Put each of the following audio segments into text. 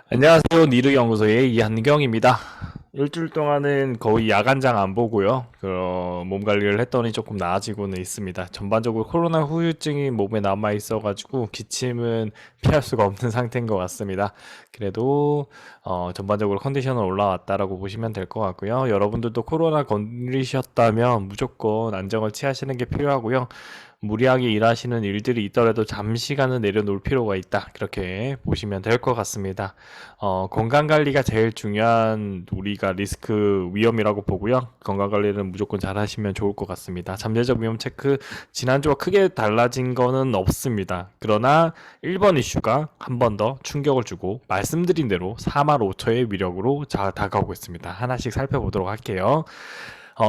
안녕하세요. 니르연구소의 이한경입니다. 일주일 동안은 거의 야간장 안 보고요. 몸 관리를 했더니 조금 나아지고는 있습니다. 전반적으로 코로나 후유증이 몸에 남아 있어가지고 기침은 피할 수가 없는 상태인 것 같습니다. 그래도 전반적으로 컨디션은 올라왔다라고 보시면 될 것 같고요. 여러분들도 코로나 걸리셨다면 무조건 안정을 취하시는 게 필요하고요. 무리하게 일하시는 일들이 있더라도 잠시간은 내려놓을 필요가 있다. 그렇게 보시면 될 것 같습니다. 건강 관리가 제일 중요한 우리가 리스크 위험이라고 보고요. 건강 관리는 무조건 잘 하시면 좋을 것 같습니다. 잠재적 위험 체크 지난주와 크게 달라진 거는 없습니다. 그러나 1번 이슈가 한 번 더 충격을 주고 말씀드린 대로 4만 5초의 위력으로 다가오고 있습니다. 하나씩 살펴보도록 할게요.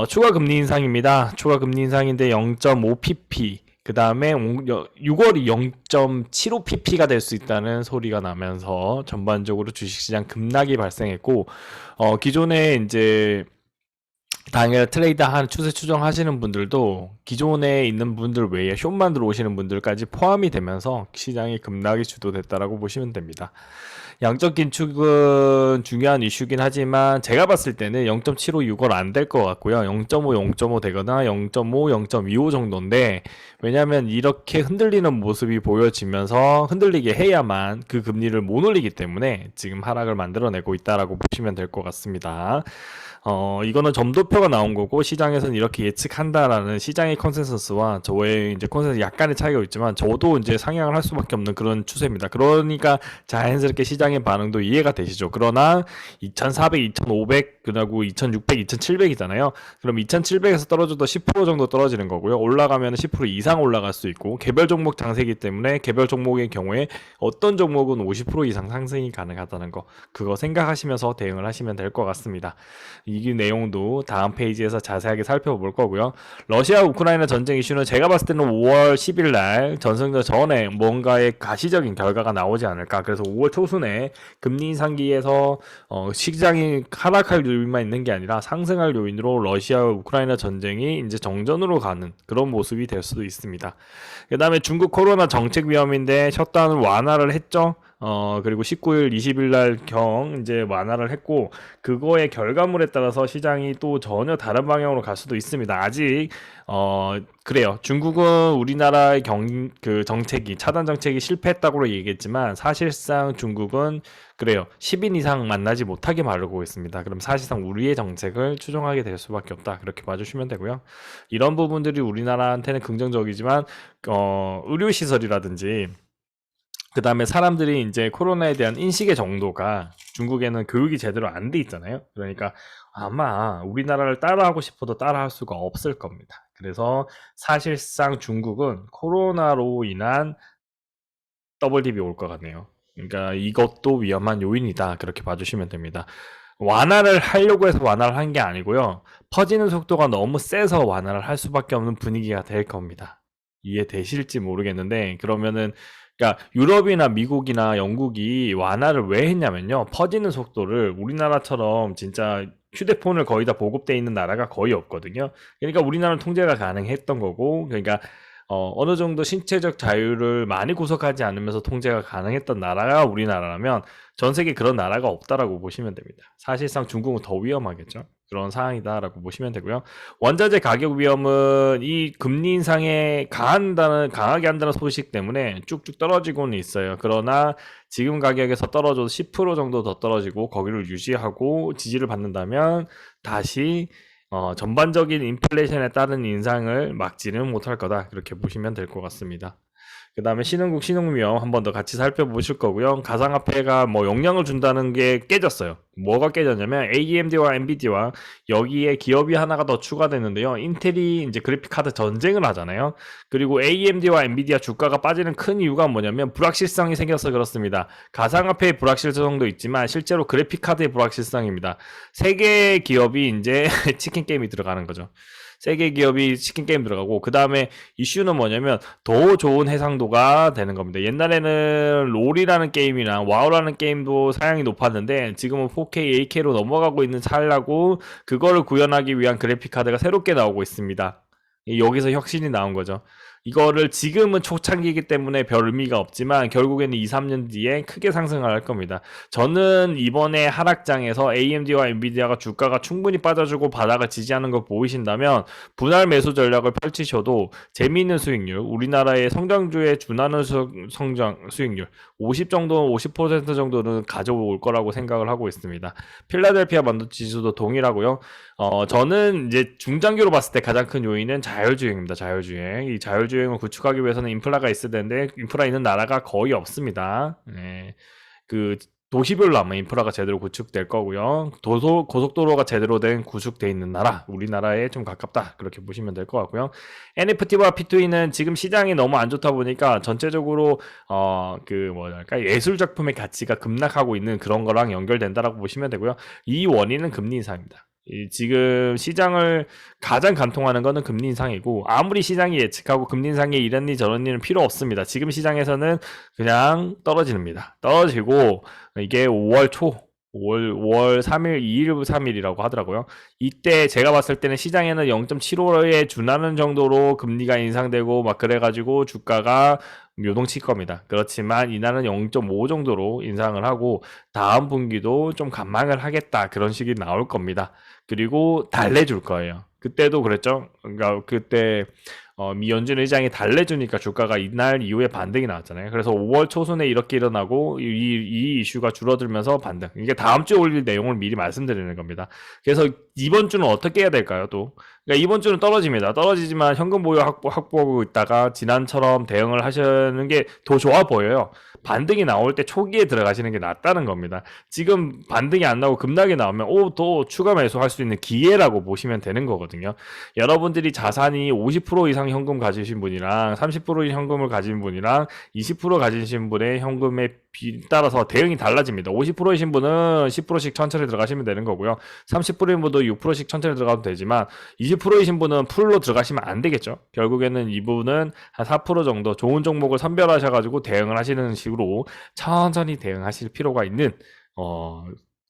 추가 금리 인상입니다. 추가 금리 인상인데 0.5pp, 그 다음에 6월이 0.75pp가 될 수 있다는 소리가 나면서 전반적으로 주식시장 급락이 발생했고, 기존에 이제 당일 트레이드 한 추세 추정하시는 분들도 기존에 있는 분들 외에 숏만 들어오시는 분들까지 포함이 되면서 시장이 급락이 주도됐다라고 보시면 됩니다. 양적 긴축은 중요한 이슈긴 하지만 제가 봤을 때는 0.75, 6월 안 될 것 같고요. 0.5, 0.5 되거나 0.5, 0.25 정도인데, 왜냐하면 이렇게 흔들리는 모습이 보여지면서 흔들리게 해야만 그 금리를 못 올리기 때문에 지금 하락을 만들어내고 있다라고 보시면 될 것 같습니다. 이거는 점도표가 나온 거고 시장에서는 이렇게 예측한다라는 시장의 컨센서스와 저의 이제 컨센서스 약간의 차이가 있지만 저도 이제 상향을 할 수밖에 없는 그런 추세입니다. 그러니까 자연스럽게 시장의 반응도 이해가 되시죠. 그러나 2,400, 2,500 그리고 2,600, 2,700이잖아요. 그럼 2,700에서 떨어져도 10% 정도 떨어지는 거고요. 올라가면 10% 이상 올라갈 수 있고 개별 종목 장세이기 때문에 개별 종목의 경우에 어떤 종목은 50% 이상 상승이 가능하다는 거, 그거 생각하시면서 대응을 하시면 될 것 같습니다. 이 내용도 다음 페이지에서 자세하게 살펴볼 거고요. 러시아 우크라이나 전쟁 이슈는 제가 봤을 때는 5월 10일 날 전승절 전에 뭔가의 가시적인 결과가 나오지 않을까. 그래서 5월 초순에 금리 인상기에서 시장이 하락할 요인만 있는 게 아니라 상승할 요인으로 러시아 우크라이나 전쟁이 이제 정전으로 가는 그런 모습이 될 수도 있습니다. 그 다음에 중국 코로나 정책 위험인데 셧다운을 완화를 했죠. 그리고 19일, 20일 날 이제 완화를 했고, 그거의 결과물에 따라서 시장이 또 전혀 다른 방향으로 갈 수도 있습니다. 아직, 그래요. 중국은 우리나라의 그 정책이, 차단 정책이 실패했다고 얘기했지만, 사실상 중국은, 그래요. 10인 이상 만나지 못하게 마르고 있습니다. 그럼 사실상 우리의 정책을 추종하게 될 수밖에 없다. 그렇게 봐주시면 되고요. 이런 부분들이 우리나라한테는 긍정적이지만, 의료시설이라든지, 그 다음에 사람들이 이제 코로나에 대한 인식의 정도가 중국에는 교육이 제대로 안 돼 있잖아요. 그러니까 아마 우리나라를 따라하고 싶어도 따라할 수가 없을 겁니다. 그래서 사실상 중국은 코로나로 인한 더블 딥이 올 것 같네요. 그러니까 이것도 위험한 요인이다. 그렇게 봐주시면 됩니다. 완화를 하려고 해서 완화를 한 게 아니고요. 퍼지는 속도가 너무 세서 완화를 할 수밖에 없는 분위기가 될 겁니다. 이해되실지 모르겠는데, 그러면은 그러니까 유럽이나 미국이나 영국이 완화를 왜 했냐면요. 퍼지는 속도를 우리나라처럼 진짜 휴대폰을 거의 다 보급돼 있는 나라가 거의 없거든요. 그러니까 우리나라는 통제가 가능했던 거고, 그러니까 어느 정도 신체적 자유를 많이 구속하지 않으면서 통제가 가능했던 나라가 우리나라라면 전 세계 그런 나라가 없다라고 보시면 됩니다. 사실상 중국은 더 위험하겠죠. 그런 상황이다라고 보시면 되고요. 원자재 가격 위험은 이 금리 인상에 강하게 한다는 소식 때문에 쭉쭉 떨어지고는 있어요. 그러나 지금 가격에서 떨어져도 10% 정도 더 떨어지고 거기를 유지하고 지지를 받는다면 다시 전반적인 인플레이션에 따른 인상을 막지는 못할 거다. 그렇게 보시면 될 것 같습니다. 그 다음에 신흥국 신흥위험 한 번 더 같이 살펴보실 거고요. 가상화폐가 뭐 영향을 준다는 게 깨졌어요. 뭐가 깨졌냐면 AMD와 엔비디아 여기에 기업이 하나가 더 추가됐는데요. 인텔이 이제 그래픽 카드 전쟁을 하잖아요. 그리고 AMD와 엔비디아 주가가 빠지는 큰 이유가 뭐냐면 불확실성이 생겨서 그렇습니다. 가상화폐의 불확실성도 있지만 실제로 그래픽 카드의 불확실성입니다. 세 개의 기업이 이제 치킨 게임이 들어가는 거죠. 세계 기업이 치킨 게임 들어가고, 그 다음에 이슈는 뭐냐면 더 좋은 해상도가 되는 겁니다. 옛날에는 롤이라는 게임이나 와우라는 게임도 사양이 높았는데 지금은 4K, 8K로 넘어가고 있는 찰나고 그거를 구현하기 위한 그래픽 카드가 새롭게 나오고 있습니다. 여기서 혁신이 나온 거죠. 이거를 지금은 초창기이기 때문에 별 의미가 없지만 결국에는 2, 3년 뒤에 크게 상승을 할 겁니다. 저는 이번에 하락장에서 AMD와 엔비디아가 주가가 충분히 빠져주고 바닥을 지지하는 걸 보이신다면 분할 매수 전략을 펼치셔도 재미있는 수익률, 우리나라의 성장주에 준하는 성장 수익률 50 정도, 50% 정도는 가져올 거라고 생각을 하고 있습니다. 필라델피아 반도체 지수도 동일하고요. 저는 이제 중장기로 봤을 때 가장 큰 요인은 자율주행입니다. 자율주행. 이 자율주행을 구축하기 위해서는 인프라가 있어야 되는데 인프라 있는 나라가 거의 없습니다. 네. 그 도시별로 아마 인프라가 제대로 구축될 거고요. 고속도로가 제대로 된 구축돼 있는 나라, 우리나라에 좀 가깝다. 그렇게 보시면 될 것 같고요. NFT와 P2E는 지금 시장이 너무 안 좋다 보니까 전체적으로 뭐랄까 예술 작품의 가치가 급락하고 있는 그런 거랑 연결된다라고 보시면 되고요. 이 원인은 금리 인상입니다. 지금 시장을 가장 간통하는 거는 금리 인상이고 아무리 시장이 예측하고 금리 인상이 이런 일 저런 일은 필요 없습니다. 지금 시장에서는 그냥 떨어집니다. 떨어지고 이게 5월 초 5월 3일, 2일, 3일이라고 하더라고요. 이때 제가 봤을 때는 시장에는 0.75에 준하는 정도로 금리가 인상되고 막 그래가지고 주가가 요동칠 겁니다. 그렇지만 이날은 0.5 정도로 인상을 하고 다음 분기도 좀 감망을 하겠다 그런 식이 나올 겁니다. 그리고 달래줄 거예요. 그때도 그랬죠. 그러니까 그때 미 연준 의장이 달래주니까 주가가 이날 이후에 반등이 나왔잖아요. 그래서 5월 초순에 이렇게 일어나고 이 이슈가 줄어들면서 반등. 이게 다음 주에 올릴 내용을 미리 말씀드리는 겁니다. 그래서 이번 주는 어떻게 해야 될까요? 또 그러니까 이번 주는 떨어집니다. 떨어지지만 현금 보유 확보하고 있다가 지난처럼 대응을 하시는 게 더 좋아 보여요. 반등이 나올 때 초기에 들어가시는 게 낫다는 겁니다. 지금 반등이 안 나오고 급락이 나오면 또 추가 매수할 수 있는 기회라고 보시면 되는 거거든요. 여러분들이 자산이 50% 이상 현금 가지신 분이랑 30% 현금을 가진 분이랑 20% 가지신 분의 현금에 따라서 대응이 달라집니다. 50%이신 분은 10%씩 천천히 들어가시면 되는 거고요. 30%인 분도 6%씩 천천히 들어가도 되지만 20%이신 분은 풀로 들어가시면 안 되겠죠. 결국에는 이분은 한 4% 정도 좋은 종목을 선별하셔가지고 대응을 하시는 식으로 천천히 대응하실 필요가 있는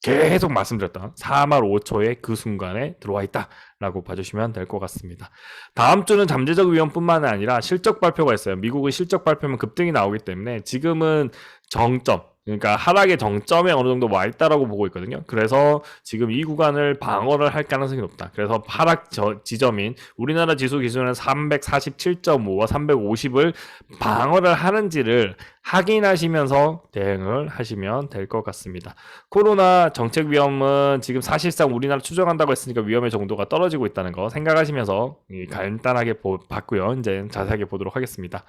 계속 말씀드렸던 4만 5초의 그 순간에 들어와 있다라고 봐주시면 될 것 같습니다. 다음 주는 잠재적 위험뿐만 아니라 실적 발표가 있어요. 미국의 실적 발표면 급등이 나오기 때문에 지금은 정점, 그러니까 하락의 정점에 어느 정도 와 있다라고 보고 있거든요. 그래서 지금 이 구간을 방어를 할 가능성이 높다. 그래서 하락 지점인 우리나라 지수 기준은 347.5와 350을 방어를 하는지를 확인하시면서 대응을 하시면 될 것 같습니다. 코로나 정책 위험은 지금 사실상 우리나라 추정한다고 했으니까 위험의 정도가 떨어지고 있다는 거 생각하시면서 간단하게 봤고요. 이제 자세하게 보도록 하겠습니다.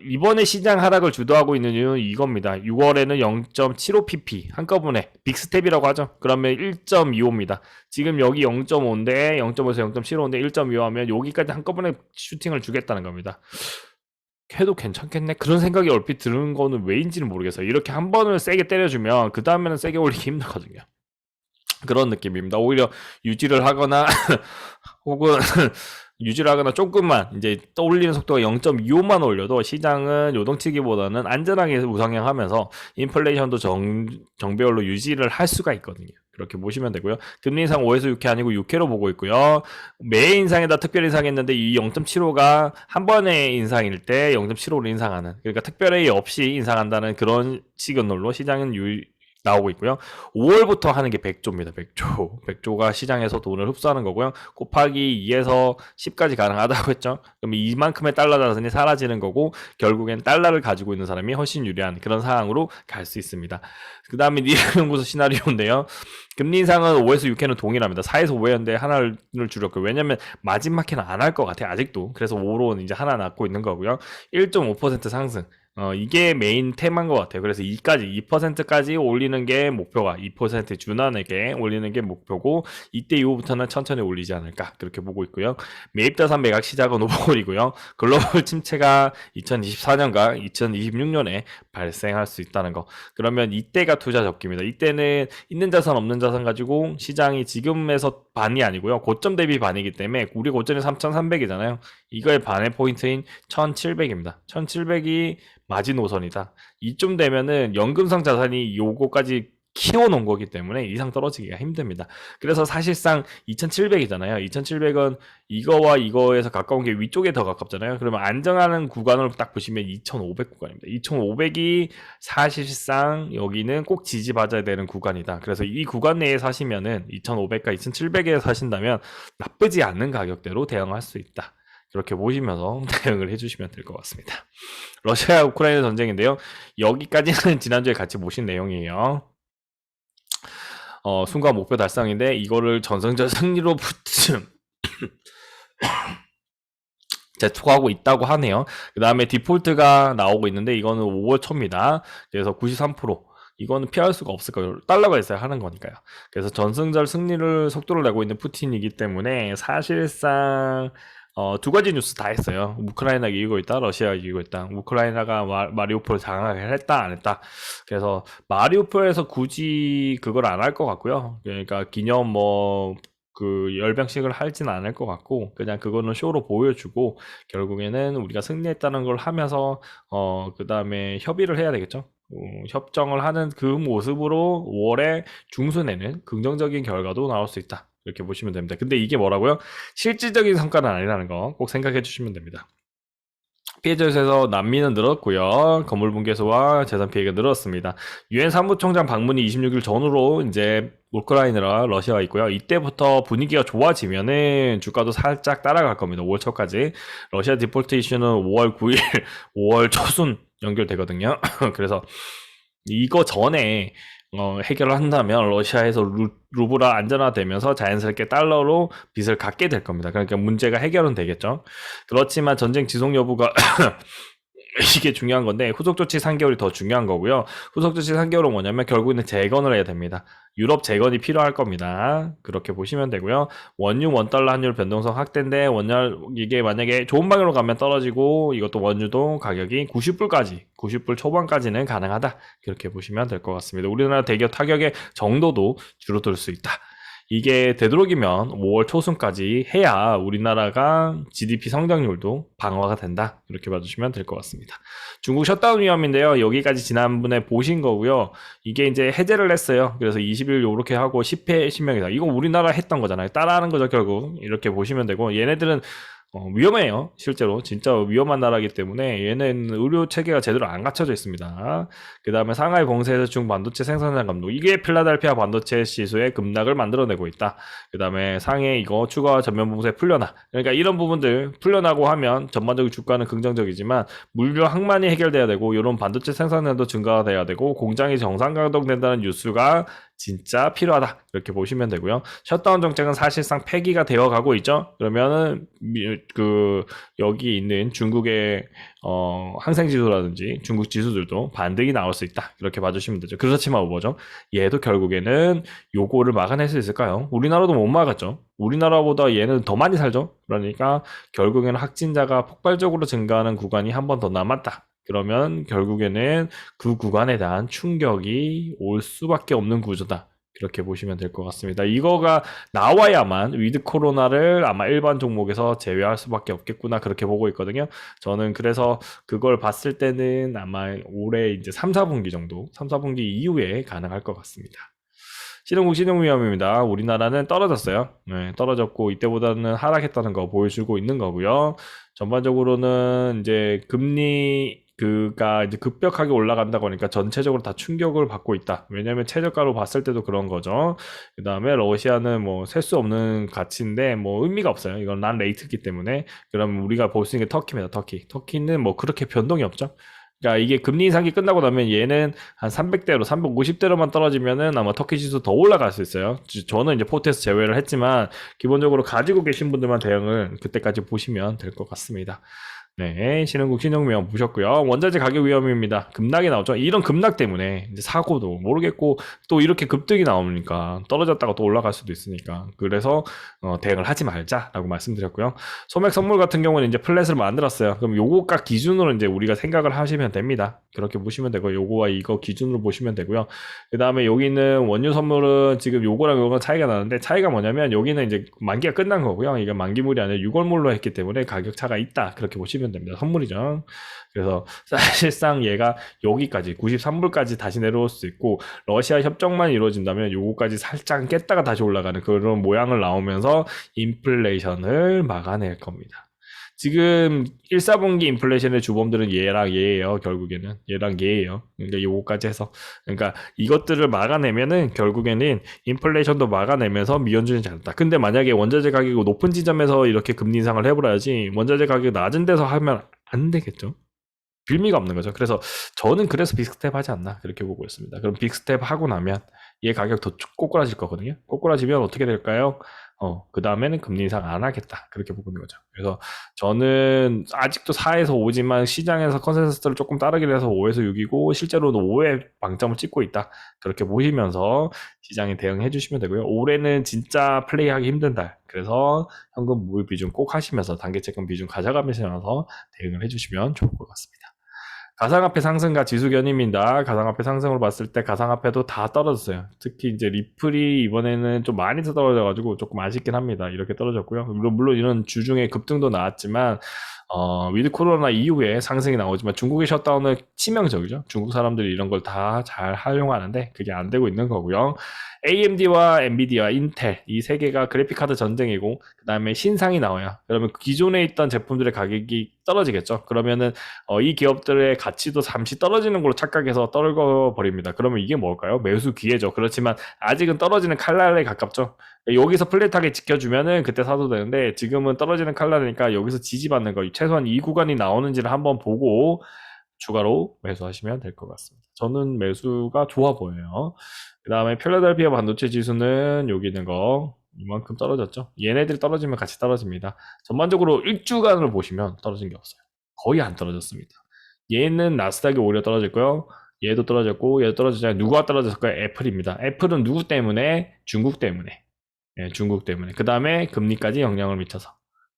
이번에 시장 하락을 주도하고 있는 이유는 이겁니다. 6월에는 0.75pp 한꺼번에 빅스텝이라고 하죠. 그러면 1.25입니다. 지금 여기 0.5인데 0.5에서 0.75인데 1.25 하면 여기까지 한꺼번에 슈팅을 주겠다는 겁니다. 해도 괜찮겠네? 그런 생각이 얼핏 드는 거는 왜인지는 모르겠어요. 이렇게 한 번을 세게 때려주면 그 다음에는 세게 올리기 힘들거든요. 그런 느낌입니다. 오히려 유지를 하거나 혹은 유지를 하거나 조금만 이제 떠올리는 속도가 0.25만 올려도 시장은 요동치기보다는 안전하게 우상향하면서 인플레이션도 정배열로 유지를 할 수가 있거든요. 그렇게 보시면 되고요. 금리 인상 5에서 6회 아니고 6회로 보고 있고요. 매 인상에다 특별 인상했는데 이 0.75가 한 번의 인상일 때 0.75로 인상하는, 그러니까 특별히 없이 인상한다는 그런 시그널로 시장은 나오고 있고요. 5월부터 하는 게 100조입니다. 100조. 100조가 시장에서 돈을 흡수하는 거고요. 곱하기 2에서 10까지 가능하다고 했죠. 그럼 이만큼의 달러 자산이 사라지는 거고 결국엔 달러를 가지고 있는 사람이 훨씬 유리한 그런 상황으로 갈 수 있습니다. 그 다음에 니은연구소 시나리오인데요. 금리 인상은 5에서 6회는 동일합니다. 4에서 5회였는데 하나를 줄였고요. 왜냐면 마지막 회는 안 할 것 같아요. 아직도. 그래서 5로 이제 하나 낳고 있는 거고요. 1.5% 상승. 이게 메인 테마인 것 같아요. 그래서 2%까지 올리는 게 목표가 2% 준환에게 올리는 게 목표고 이때 이후부터는 천천히 올리지 않을까 그렇게 보고 있고요. 매입자산 매각 시작은 5월이고요. 글로벌 침체가 2024년과 2026년에 발생할 수 있다는 거. 그러면 이때가 투자 적기입니다. 이때는 있는 자산 없는 자산 가지고 시장이 지금에서 반이 아니고요. 고점 대비 반이기 때문에 우리 고점이 3,300이잖아요. 이거의 반의 포인트인 1,700입니다. 1,700이 마지노선이다. 이쯤 되면은 연금성 자산이 요거까지 키워놓은 거기 때문에 이상 떨어지기가 힘듭니다. 그래서 사실상 2700이잖아요. 2700은 이거와 이거에서 가까운 게 위쪽에 더 가깝잖아요. 그러면 안정하는 구간으로 딱 보시면 2500 구간입니다. 2500이 사실상 여기는 꼭 지지받아야 되는 구간이다. 그래서 이 구간 내에 사시면은 2500과 2700에 사신다면 나쁘지 않은 가격대로 대응할 수 있다. 그렇게 보시면서 대응을 해주시면 될 것 같습니다. 러시아 우크라이나 전쟁인데요. 여기까지는 지난주에 같이 보신 내용이에요. 순간 목표 달성인데 이거를 전승절 승리로 재촉하고 있다고 하네요. 그 다음에 디폴트가 나오고 있는데 이거는 5월 초입니다. 그래서 93%. 이거는 피할 수가 없을 거예요. 달러가 있어야 하는 거니까요. 그래서 전승절 승리를 속도를 내고 있는 푸틴이기 때문에 사실상 두 가지 뉴스 다 했어요. 우크라이나가 이기고 있다, 러시아가 이기고 있다. 우크라이나가 마리우폴을 장악을 했다, 안 했다. 그래서 마리우폴에서 굳이 그걸 안 할 것 같고요. 그러니까 기념 그 열병식을 할지는 않을 것 같고 그냥 그거는 쇼로 보여주고 결국에는 우리가 승리했다는 걸 하면서 그 다음에 협의를 해야 되겠죠. 협정을 하는 그 모습으로 5월에 중순에는 긍정적인 결과도 나올 수 있다. 이렇게 보시면 됩니다. 근데 이게 뭐라고요? 실질적인 성과는 아니라는 거 꼭 생각해 주시면 됩니다. 피해자에서 난민은 늘었고요. 건물 붕괴수와 재산 피해가 늘었습니다. 유엔 사무총장 방문이 26일 전후로 이제 우크라이나와 러시아가 있고요. 이때부터 분위기가 좋아지면은 주가도 살짝 따라갈 겁니다. 5월 초까지. 러시아 디폴트 이슈는 5월 9일, 5월 초순 연결되거든요. 그래서 이거 전에 해결을 한다면 러시아에서 루블화 안전화되면서 자연스럽게 달러로 빚을 갚게 될 겁니다. 그러니까 문제가 해결은 되겠죠. 그렇지만 전쟁 지속 여부가 이게 중요한 건데 후속 조치 3개월이 더 중요한 거고요. 후속 조치 3개월은 뭐냐면 결국에는 재건을 해야 됩니다. 유럽 재건이 필요할 겁니다. 그렇게 보시면 되고요. 원유 원달러 환율 변동성 확대인데 원유 이게 만약에 좋은 방향으로 가면 떨어지고 이것도 원유도 가격이 90불 초반까지는 가능하다. 그렇게 보시면 될 것 같습니다. 우리나라 대기업 타격의 정도도 줄어들 수 있다. 이게 되도록이면 5월 초순까지 해야 우리나라가 GDP 성장률도 방어가 된다. 이렇게 봐주시면 될 것 같습니다. 중국 셧다운 위험인데요. 여기까지 지난번에 보신 거고요. 이게 이제 해제를 했어요. 그래서 20일 요렇게 하고 10회 신명이다. 이거 우리나라 했던 거잖아요. 따라하는 거죠, 결국. 이렇게 보시면 되고 얘네들은 위험해요. 실제로 진짜 위험한 나라이기 때문에 얘는 의료 체계가 제대로 안 갖춰져 있습니다. 그 다음에 상하이 봉쇄에서 중 반도체 생산량 감독 이게 필라델피아 반도체 지수의 급락을 만들어내고 있다. 그 다음에 상해 이거 추가 전면 봉쇄 풀려나 그러니까 이런 부분들 풀려나고 하면 전반적인 주가는 긍정적이지만 물류 항만이 해결돼야 되고 이런 반도체 생산량도 증가가 돼야 되고 공장이 정상 가동된다는 뉴스가 진짜 필요하다 이렇게 보시면 되고요. 셧다운 정책은 사실상 폐기가 되어 가고 있죠. 그러면은 여기 있는 중국의 항생 지수라든지 중국 지수들도 반등이 나올 수 있다 이렇게 봐주시면 되죠. 그렇지만 뭐죠? 얘도 결국에는 요거를 막아낼 수 있을까요? 우리나라도 못 막았죠. 우리나라보다 얘는 더 많이 살죠. 그러니까 결국에는 확진자가 폭발적으로 증가하는 구간이 한 번 더 남았다. 그러면 결국에는 그 구간에 대한 충격이 올 수밖에 없는 구조다. 그렇게 보시면 될 것 같습니다. 이거가 나와야만 위드 코로나를 아마 일반 종목에서 제외할 수밖에 없겠구나 그렇게 보고 있거든요. 저는 그래서 그걸 봤을 때는 아마 올해 이제 3, 4분기 정도 3, 4분기 이후에 가능할 것 같습니다. 신흥국 신흥위험입니다. 우리나라는 떨어졌어요. 네, 떨어졌고 이때보다는 하락했다는 거 보여주고 있는 거고요. 전반적으로는 이제 금리 그가 이제 급격하게 올라간다고 하니까 전체적으로 다 충격을 받고 있다. 왜냐면 최저가로 봤을 때도 그런 거죠. 그 다음에 러시아는 뭐 셀 수 없는 가치인데 뭐 의미가 없어요. 이건 난 레이트이기 때문에. 그럼 우리가 볼 수 있는 게 터키입니다. 터키는 뭐 그렇게 변동이 없죠. 그러니까 이게 금리 인상이 끝나고 나면 얘는 한 300대로 350대로만 떨어지면은 아마 터키 지수 더 올라갈 수 있어요. 저는 이제 포트에서 제외를 했지만 기본적으로 가지고 계신 분들만 대응을 그때까지 보시면 될 것 같습니다. 네, 신흥국 신흥위험 보셨고요. 원자재 가격 위험입니다. 급락이 나오죠. 이런 급락 때문에 이제 사고도 모르겠고 또 이렇게 급등이 나오니까 떨어졌다가 또 올라갈 수도 있으니까 그래서 대응을 하지 말자라고 말씀드렸고요. 소맥 선물 같은 경우는 이제 플랫을 만들었어요. 그럼 요거가 기준으로 이제 우리가 생각을 하시면 됩니다. 그렇게 보시면 되고 요거와 이거 기준으로 보시면 되고요. 그 다음에 여기는 원유 선물은 지금 요거랑 요거랑 차이가 나는데 차이가 뭐냐면 여기는 이제 만기가 끝난 거고요. 이게 만기물이 아니라 6월물로 했기 때문에 가격 차가 있다. 그렇게 보시면 보시면 됩니다. 선물이죠. 그래서 사실상 얘가 여기까지 93불까지 다시 내려올 수 있고 러시아 협정만 이루어진다면 요거까지 살짝 깼다가 다시 올라가는 그런 모양을 나오면서 인플레이션을 막아낼 겁니다. 지금 1, 4분기 인플레이션의 주범들은 얘랑 얘예요. 결국에는 얘랑 얘예요. 그러니까 요거까지 해서 그러니까 이것들을 막아내면은 결국에는 인플레이션도 막아내면서 미연준이 잘한다. 근데 만약에 원자재 가격이 높은 지점에서 이렇게 금리 인상을 해버려야지 원자재 가격이 낮은 데서 하면 안 되겠죠. 빌미가 없는 거죠. 그래서 저는 그래서 빅스텝 하지 않나 그렇게 보고 있습니다. 그럼 빅스텝 하고 나면 얘 가격 더 꼬꾸라질 거거든요. 꼬꾸라지면 어떻게 될까요? 그 다음에는 금리 인상 안 하겠다. 그렇게 보고 있는 거죠. 그래서 저는 아직도 4에서 5지만 시장에서 컨센서스를 조금 따르긴 해서 5에서 6이고 실제로는 5에 방점을 찍고 있다. 그렇게 보시면서 시장에 대응해 주시면 되고요. 올해는 진짜 플레이하기 힘든 달. 그래서 현금 무일 비중 꼭 하시면서 단기채권 비중 가져가면서 대응을 해주시면 좋을 것 같습니다. 가상화폐 상승과 지수 견입니다. 가상화폐 상승으로 봤을 때 가상화폐도 다 떨어졌어요. 특히 이제 리플이 이번에는 좀 많이 떨어져가지고 조금 아쉽긴 합니다. 이렇게 떨어졌고요. 물론 이런 주중에 급등도 나왔지만 위드 코로나 이후에 상승이 나오지만 중국의 셧다운은 치명적이죠. 중국 사람들이 이런 걸 다 잘 활용하는데 그게 안 되고 있는 거고요. AMD와 엔비디아, 인텔 이 세 개가 그래픽카드 전쟁이고 그 다음에 신상이 나와요. 그러면 기존에 있던 제품들의 가격이 떨어지겠죠. 그러면은 이 기업들의 가치도 잠시 떨어지는 걸로 착각해서 떨궈 버립니다. 그러면 이게 뭘까요? 매수 기회죠. 그렇지만 아직은 떨어지는 칼날에 가깝죠. 여기서 플랫하게 지켜주면은 그때 사도 되는데 지금은 떨어지는 칼날이니까 여기서 지지받는 거 최소한 이 구간이 나오는지를 한번 보고 추가로 매수하시면 될 것 같습니다. 저는 매수가 좋아 보여요. 그 다음에 필라델피아 반도체 지수는 여기 있는 거 이만큼 떨어졌죠. 얘네들이 떨어지면 같이 떨어집니다. 전반적으로 1주간을 보시면 떨어진 게 없어요. 거의 안 떨어졌습니다. 얘는 나스닥이 오히려 떨어졌고요. 얘도 떨어졌고 얘도 떨어졌잖아요. 누가 떨어졌을까요? 애플입니다. 애플은 누구 때문에? 중국 때문에. 네, 중국 때문에. 그 다음에 금리까지 영향을 미쳐서.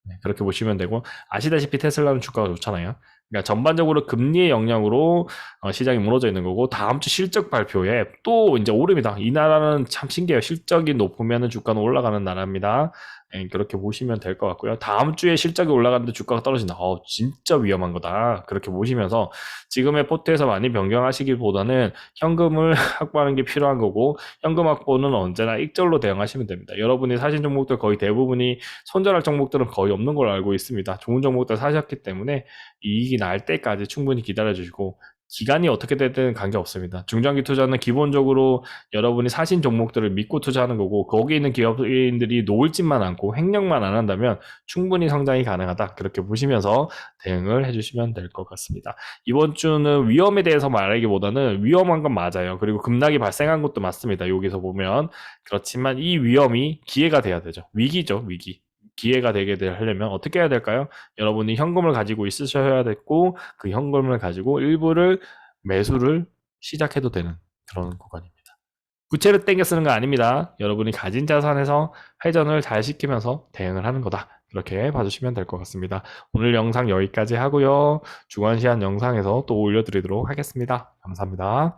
네, 그렇게 보시면 되고 아시다시피 테슬라는 주가가 좋잖아요. 그러니까 전반적으로 금리의 영향으로 시장이 무너져 있는 거고 다음 주 실적 발표에 또 이제 오릅니다. 이 나라는 참 신기해요. 실적이 높으면 주가는 올라가는 나라입니다. 예, 그렇게 보시면 될 것 같고요. 다음 주에 실적이 올라가는데 주가가 떨어진다. 진짜 위험한 거다. 그렇게 보시면서 지금의 포트에서 많이 변경하시기보다는 현금을 확보하는 게 필요한 거고 현금 확보는 언제나 익절로 대응하시면 됩니다. 여러분이 사신 종목들 거의 대부분이 손절할 종목들은 거의 없는 걸로 알고 있습니다. 좋은 종목들 사셨기 때문에 이익이 날 때까지 충분히 기다려 주시고 기간이 어떻게 되든 관계없습니다. 중장기 투자는 기본적으로 여러분이 사신 종목들을 믿고 투자하는 거고 거기 있는 기업인들이 놓을짓만 않고 횡령만 안 한다면 충분히 성장이 가능하다. 그렇게 보시면서 대응을 해주시면 될 것 같습니다. 이번 주는 위험에 대해서 말하기보다는 위험한 건 맞아요. 그리고 급락이 발생한 것도 맞습니다. 여기서 보면 그렇지만 이 위험이 기회가 돼야 되죠. 위기죠, 위기. 기회가 되게 하려면 어떻게 해야 될까요? 여러분이 현금을 가지고 있으셔야 됐고 그 현금을 가지고 일부를 매수를 시작해도 되는 그런 구간입니다. 부채를 땡겨 쓰는 거 아닙니다. 여러분이 가진 자산에서 회전을 잘 시키면서 대응을 하는 거다. 그렇게 봐주시면 될 것 같습니다. 오늘 영상 여기까지 하고요. 주간 시한 영상에서 또 올려드리도록 하겠습니다. 감사합니다.